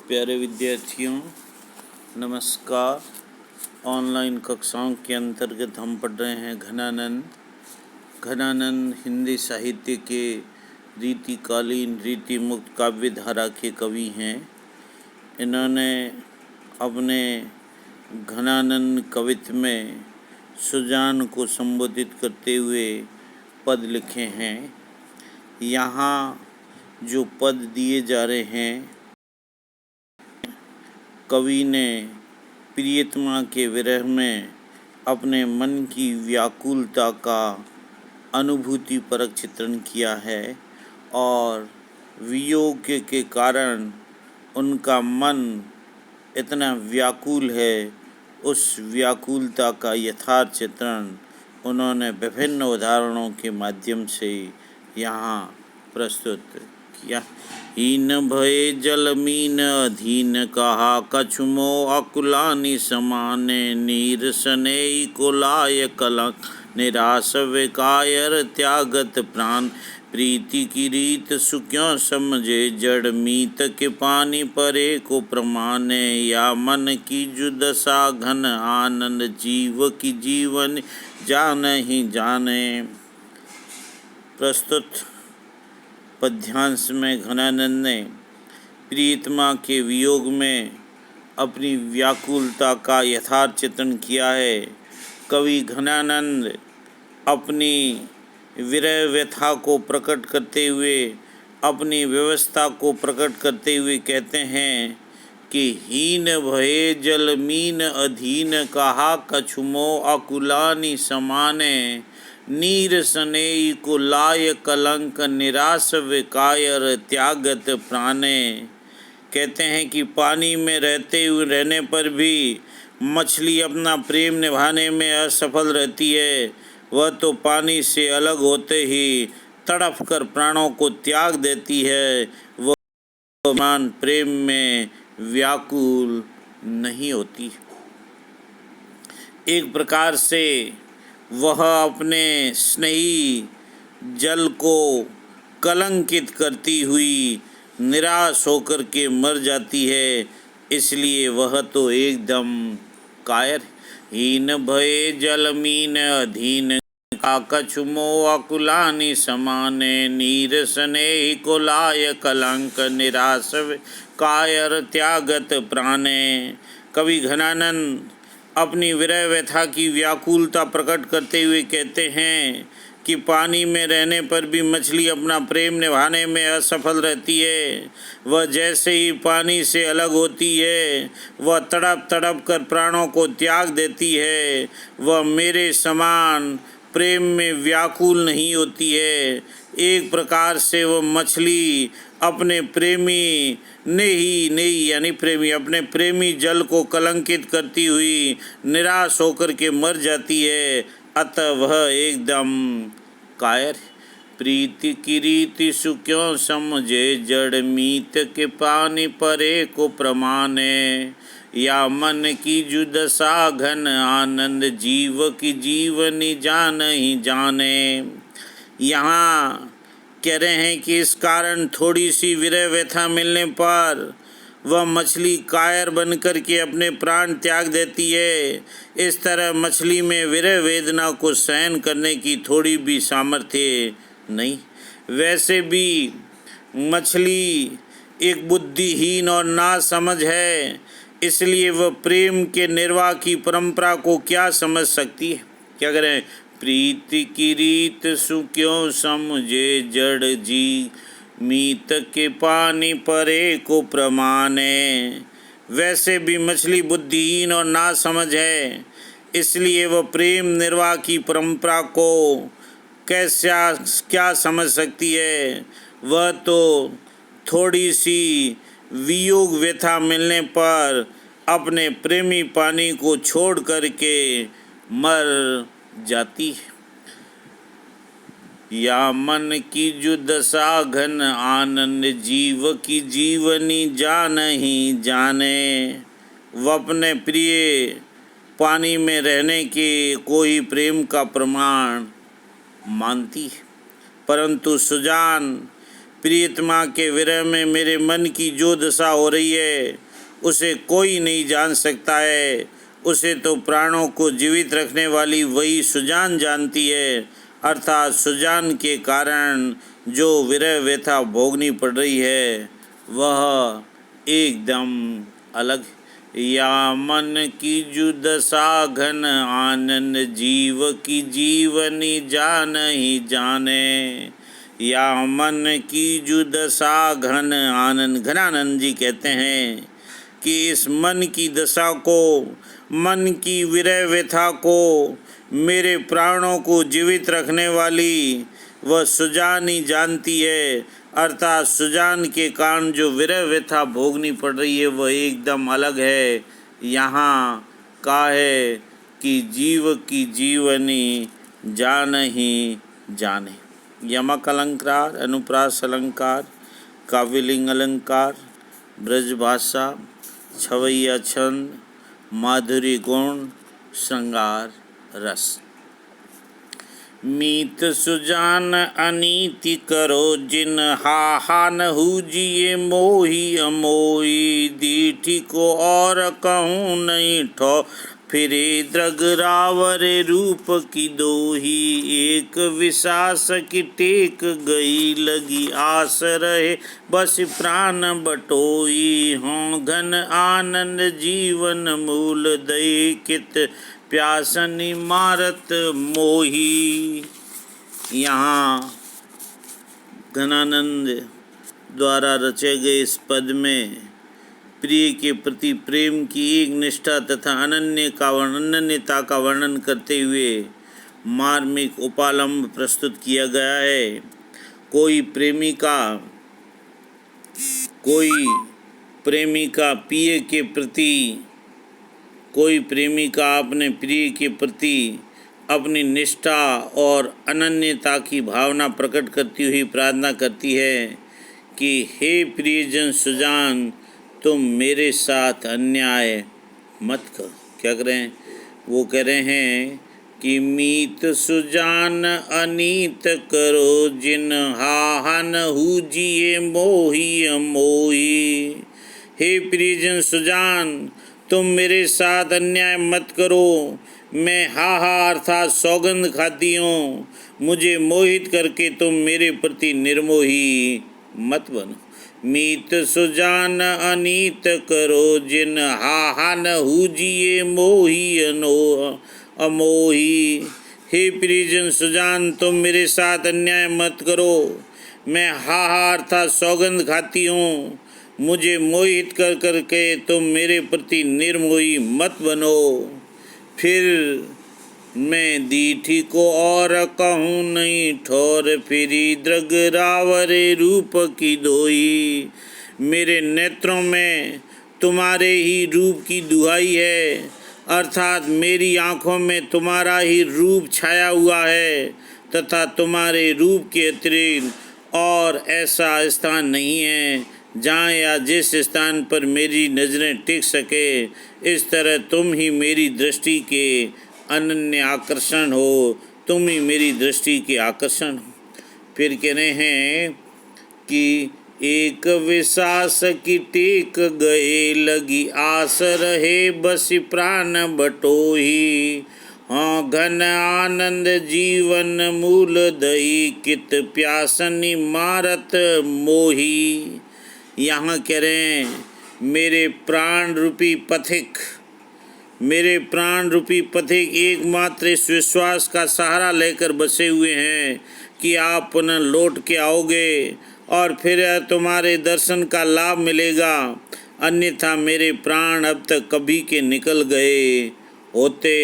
प्यारे विद्यार्थियों, नमस्कार। ऑनलाइन कक्षाओं के अंतर्गत हम पढ़ रहे हैं घनानंद हिंदी साहित्य के रीतिकालीन रीतिमुक्त काव्य धारा के कवि हैं। इन्होंने अपने घनानंद कवित्व में सुजान को संबोधित करते हुए पद लिखे हैं। यहाँ जो पद दिए जा रहे हैं, कवि ने प्रियतमा के विरह में अपने मन की व्याकुलता का अनुभूतिपरक चित्रण किया है और वियोग के कारण उनका मन इतना व्याकुल है, उस व्याकुलता का यथार्थ चित्रण उन्होंने विभिन्न उदाहरणों के माध्यम से यहाँ प्रस्तुत किया। हीन भये जल मीन अधीन कहा कछु मोह अकुलानि समाने नीर सनेई कुलाय कलंक निराश विकायर त्यागत प्राण प्रीति की रीत सुक्यों समझे जड़ मीत के पानी परे को प्रमाणे या मन की जुदशा घन आनंद जीव की जीवन जान ही जाने। प्रस्तुत पद्यांश में घनानंद ने प्रियतमा के वियोग में अपनी व्याकुलता का यथार्थ चित्रण किया है। कवि घनानंद अपनी विरह व्यथा को प्रकट करते हुए, अपनी व्यवस्था को प्रकट करते हुए कहते हैं कि हीन भये जल मीन अधीन कहा कछु मोह अकुलानि समाने नीर सनेई कुलाय कलंक निराश विकायर त्यागत प्राणे। कहते हैं कि पानी में रहने पर भी मछली अपना प्रेम निभाने में असफल रहती है। वह तो पानी से अलग होते ही तड़प कर प्राणों को त्याग देती है। वह मान प्रेम में व्याकुल नहीं होती। एक प्रकार से वह अपने स्नेही जल को कलंकित करती हुई निराश होकर के मर जाती है, इसलिए वह तो एकदम कायर। हीन भये जल मीन अधीन का कछु मोह अकुलानि समाने नीर सनेहि कुलाय कलंक निराश कायर त्यागत प्राणे। कवि घनानंद अपनी विरह व्यथा की व्याकुलता प्रकट करते हुए कहते हैं कि पानी में रहने पर भी मछली अपना प्रेम निभाने में असफल रहती है। वह जैसे ही पानी से अलग होती है, वह तड़प तड़प कर प्राणों को त्याग देती है। वह मेरे समान प्रेम में व्याकुल नहीं होती है। एक प्रकार से वह मछली अपने प्रेमी अपने प्रेमी जल को कलंकित करती हुई निराश होकर के मर जाती है। अतः वह एकदम कायर। प्रीति की रीति सुक्यों समझे जड़ मीत के पानी परे को प्रमाणे या मन की जुदशा घन आनंद जीव की जीवनी जान ही जाने। यहाँ कह रहे हैं कि इस कारण थोड़ी सी विरह व्यथा मिलने पर वह मछली कायर बन कर के अपने प्राण त्याग देती है। इस तरह मछली में विरह वेदना को सहन करने की थोड़ी भी सामर्थ्य नहीं। वैसे भी मछली एक बुद्धिहीन और नासमझ है, इसलिए वह प्रेम के निर्वाह की परंपरा को क्या समझ सकती है। क्या करें? प्रीति की रीत सुक्यों समझे जड़ जी मीत के पानी परे को प्रमाणे। वैसे भी मछली बुद्धिहीन और नासमझ है, इसलिए वह प्रेम निर्वाह की परंपरा को क्या समझ सकती है। वह तो थोड़ी सी वियोग व्यथा मिलने पर अपने प्रेमी पानी को छोड़ करके मर जाती है। या मन की जुदशा घन आनंद जीव की जीवनी जान ही जाने। वह अपने प्रिय पानी में रहने के कोई प्रेम का प्रमाण मानती है, परंतु सुजान प्रियतमा के विरह में मेरे मन की जो दशा हो रही है उसे कोई नहीं जान सकता है। उसे तो प्राणों को जीवित रखने वाली वही सुजान जानती है, अर्थात सुजान के कारण जो विरह व्यथा भोगनी पड़ रही है वह एकदम अलग। या मन की जो दशा घन आनंद जीव की जीवनी जान ही जाने। या मन की जो दशा घन आनंद, घनानंद जी कहते हैं कि इस मन की दशा को, मन की विरह व्यथा को, मेरे प्राणों को जीवित रखने वाली वह सुजान ही जानती है, अर्थात सुजान के कारण जो विरह व्यथा भोगनी पड़ रही है वह एकदम अलग है। यहाँ कहा है कि जीव की जीवनी जान ही जाने। यमक अलंकार, अनुप्रास अलंकार, काव्यलिंग अलंकार, ब्रजभाषा, छवैया छंद, माधुरी गुण, श्रृंगार रस। मीत सुजान अनीति करो जिन हा न हुजिए मोही अमोही। दीठी को और कहूँ नहीं ठो फिरे द्रग रावरे रूप की दोही। एक विशास की टेक गई लगी आस रहे बस प्राण बटोई। हों घन आनंद जीवन मूल दई कित प्यासनी मारत मोही। यहाँ घनानंद द्वारा रचे गए इस पद में प्रिय के प्रति प्रेम की एक निष्ठा तथा अनन्यता का वर्णन करते हुए मार्मिक उपालंब प्रस्तुत किया गया है। कोई प्रेमिका अपने प्रिय के प्रति अपनी निष्ठा और अनन्यता की भावना प्रकट करती हुई प्रार्थना करती है कि हे प्रियजन सुजान, तुम मेरे साथ अन्याय मत करो। क्या कह रहे हैं? वो कह रहे हैं कि मीत सुजान अनीत करो जिन हा न हुजिए मोही अमोही। हे प्रियजन सुजान, तुम मेरे साथ अन्याय मत करो। मैं हा अर्थात सौगंध खाती हूँ, मुझे मोहित करके तुम मेरे प्रति निर्मोही मत बनो। मीत सुजान अनीत करो जिन हा न हुजिए मोही अमोही। हे प्रियजन सुजान, तुम मेरे साथ अन्याय मत करो। मैं हा अर्थात सौगंध खाती हूँ, मुझे मोहित कर करके तुम मेरे प्रति निर्मोही मत बनो। फिर मैं दीठी को और कहूँ नहीं ठोर फिरी द्रग रावरे रूप की दोई। मेरे नेत्रों में तुम्हारे ही रूप की दुहाई है, अर्थात मेरी आँखों में तुम्हारा ही रूप छाया हुआ है तथा तुम्हारे रूप के अतिरिक्त और ऐसा स्थान नहीं है जहाँ या जिस स्थान पर मेरी नज़रें टिक सके। इस तरह तुम ही मेरी दृष्टि के अनन्य आकर्षण हो, तुम ही मेरी दृष्टि के आकर्षण हो। फिर कह रहे हैं कि एक विश्वास की टेक गए लगी आस रहे बस प्राण बटोही। हाँ घन आनंद जीवन मूल दई कित प्यासनी मारत मोही। यहाँ कह रहे हैं मेरे प्राण रूपी पथिक एकमात्र इस विश्वास का सहारा लेकर बसे हुए हैं कि आप पुनः लौट के आओगे और फिर तुम्हारे दर्शन का लाभ मिलेगा, अन्यथा मेरे प्राण अब तक कभी के निकल गए होते।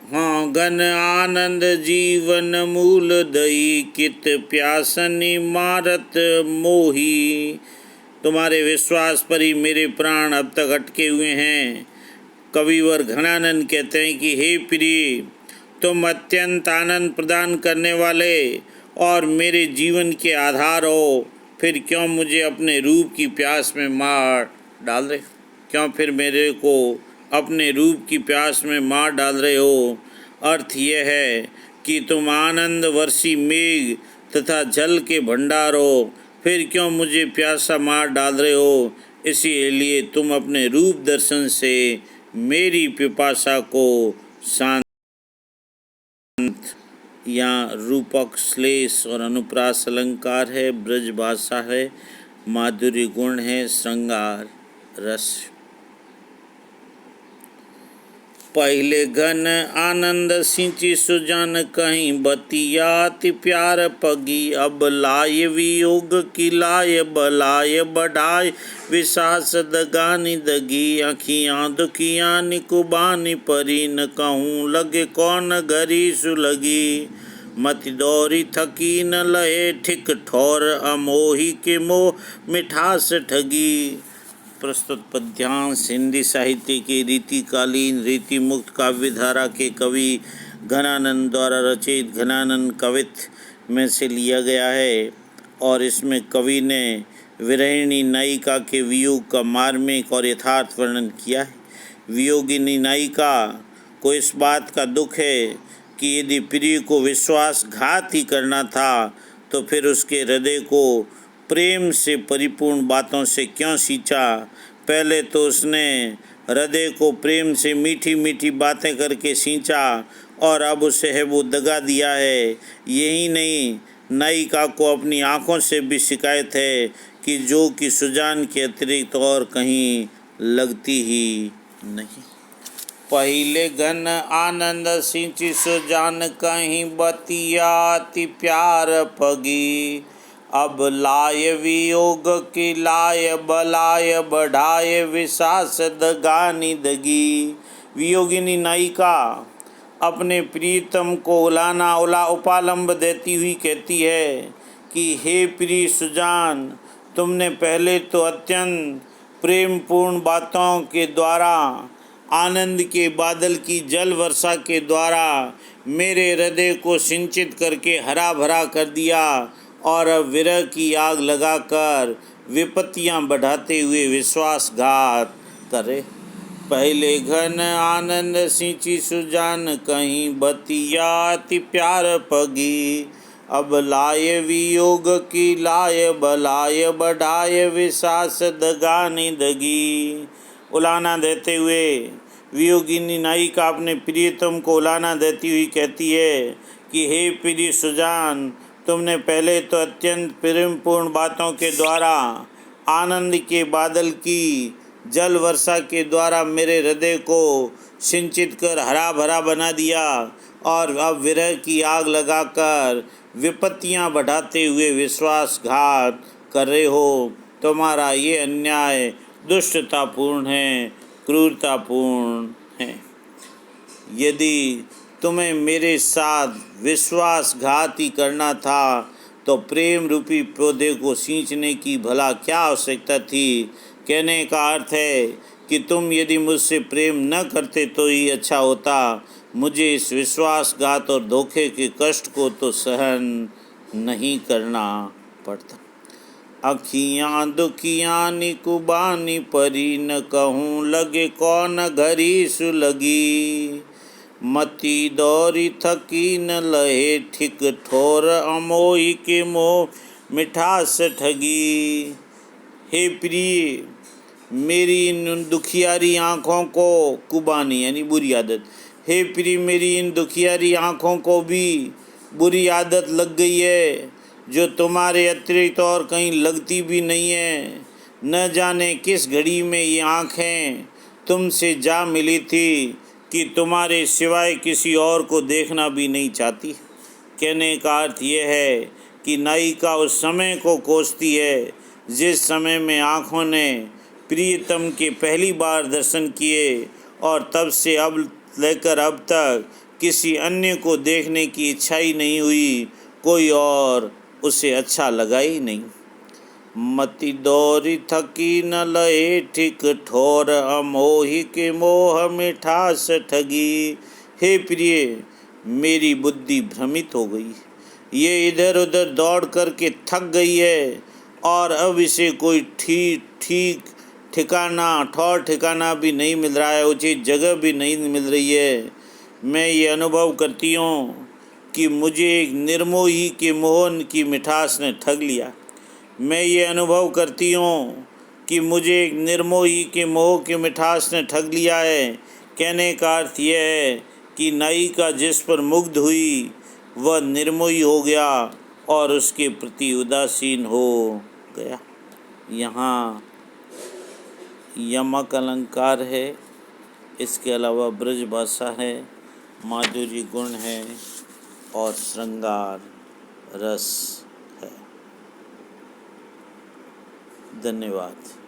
हाँ घन आनंद जीवन मूल दई कित प्यासनी मारत मोही। तुम्हारे विश्वास पर ही मेरे प्राण अब तक अटके हुए हैं। कविवर घनानंद कहते हैं कि हे प्रिय, तुम अत्यंत आनंद प्रदान करने वाले और मेरे जीवन के आधार हो, फिर क्यों मुझे अपने रूप की प्यास में मार डाल रहे? क्यों फिर मेरे को अपने रूप की प्यास में मार डाल रहे हो? अर्थ यह है कि तुम आनंद वर्षी मेघ तथा जल के भंडार हो, फिर क्यों मुझे प्यासा मार डाल रहे हो? इसीलिए तुम अपने रूप दर्शन से मेरी पिपासा को शांत। यहाँ रूपक श्लेष और अनुप्रास अलंकार है, ब्रज भाषा है, माधुर्य गुण है, श्रृंगार रस। पहले घन आनंद सिंची सुजान कहीं बतियाति प्यार पगी, अब लाय वियोग की लाय बलाय बढ़ाए विसास दगानी दगी, अखियाँ दुखियाँ निकुबानी परी न कहूँ लगे कौन घरी सुलगी, मति दौरी थकी न लहे ठिक ठोर, अमोही के मोह मिठास ठगी। प्रस्तुत पद्यांश हिंदी साहित्य की रीतिकालीन रीति मुक्त काव्य धारा के कवि घनानंद द्वारा रचित घनानंद कवित्व में से लिया गया है और इसमें कवि ने विरहिणी नायिका के वियोग का मार्मिक और यथार्थ वर्णन किया है। वियोगिनी नायिका को इस बात का दुख है कि यदि प्रिय को विश्वासघात ही करना था तो फिर उसके हृदय को प्रेम से परिपूर्ण बातों से क्यों सींचा। पहले तो उसने हृदय को प्रेम से मीठी मीठी बातें करके सींचा और अब उसे है वो दगा दिया है। यही नहीं, नायिका को अपनी आँखों से भी शिकायत है कि जो कि सुजान के अतिरिक्त और कहीं लगती ही नहीं। पहिले घन आनंद सिंची सुजान कहीं बतियाति प्यार पगी, अब लाय वियोग की लाय बलाय बढ़ाए विसास दगानी दगी। वियोगिनी नायिका अपने प्रीतम को उपालंब देती हुई कहती है कि हे प्रिय सुजान, तुमने पहले तो अत्यंत प्रेमपूर्ण बातों के द्वारा, आनंद के बादल की जल वर्षा के द्वारा मेरे हृदय को सिंचित करके हरा भरा कर दिया और अब विरह की आग लगाकर विपत्तियां बढ़ाते हुए विश्वासघात करे। पहले घन आनंद सिंची सुजान कहीं बतियाति प्यार पगी, अब लाय वियोग की लाय बलाय बढ़ाए विसास दगानी दगी। उलाना देते हुए वियोगिनी नायिका अपने प्रियतम को उलाना देती हुई कहती है कि हे प्रिय सुजान, तुमने पहले तो अत्यंत प्रेमपूर्ण बातों के द्वारा, आनंद के बादल की जल वर्षा के द्वारा मेरे हृदय को सिंचित कर हरा भरा बना दिया और अब विरह की आग लगाकर विपत्तियां बढ़ाते हुए विश्वासघात कर रहे हो। तुम्हारा ये अन्याय दुष्टतापूर्ण है, क्रूरतापूर्ण है। यदि तुम्हें मेरे साथ विश्वासघात ही करना था तो प्रेम रूपी पौधे को सींचने की भला क्या आवश्यकता थी। कहने का अर्थ है कि तुम यदि मुझसे प्रेम न करते तो ही अच्छा होता। मुझे इस विश्वासघात और धोखे के कष्ट को तो सहन नहीं करना पड़ता। अखियाँ दुखियाँ निकुबानी परी न कहूँ लगे कौन घरी सुलगी, मति दौरी थकी न लहे ठिक ठोर, अमोही के मोह मिठास ठगी। हे प्रिय, मेरी इन दुखियारी आँखों को, कुबानी यानी बुरी आदत, हे प्रिय मेरी इन दुखियारी आँखों को भी बुरी आदत लग गई है जो तुम्हारे अतिरिक्त और कहीं लगती भी नहीं है। न जाने किस घड़ी में ये आँखें तुमसे जा मिली थी कि तुम्हारे सिवाय किसी और को देखना भी नहीं चाहती। कहने का अर्थ यह है कि नायिका उस समय को कोसती है जिस समय में आँखों ने प्रियतम के पहली बार दर्शन किए और तब से अब लेकर अब तक किसी अन्य को देखने की इच्छा ही नहीं हुई, कोई और उसे अच्छा लगा ही नहीं। मति दौरी थकी न लहे ठिक ठोर, अमोही के मोह मिठास ठगी। हे प्रिय, मेरी बुद्धि भ्रमित हो गई, ये इधर उधर दौड़ करके थक गई है और अब इसे कोई ठीक ठौर ठिकाना भी नहीं मिल रहा है, उचित जगह भी नहीं मिल रही है। मैं ये अनुभव करती हूँ कि मुझे एक निर्मोही के मोहन की मिठास ने ठग लिया। मैं ये अनुभव करती हूँ कि मुझे एक निर्मोही के मोह की मिठास ने ठग लिया है। कहने का अर्थ यह है कि नायिका जिस पर मुग्ध हुई वह निर्मोही हो गया और उसके प्रति उदासीन हो गया। यहाँ यमक अलंकार है, इसके अलावा ब्रज भाषा है, माधुर्य गुण है और श्रृंगार रस है। धन्यवाद।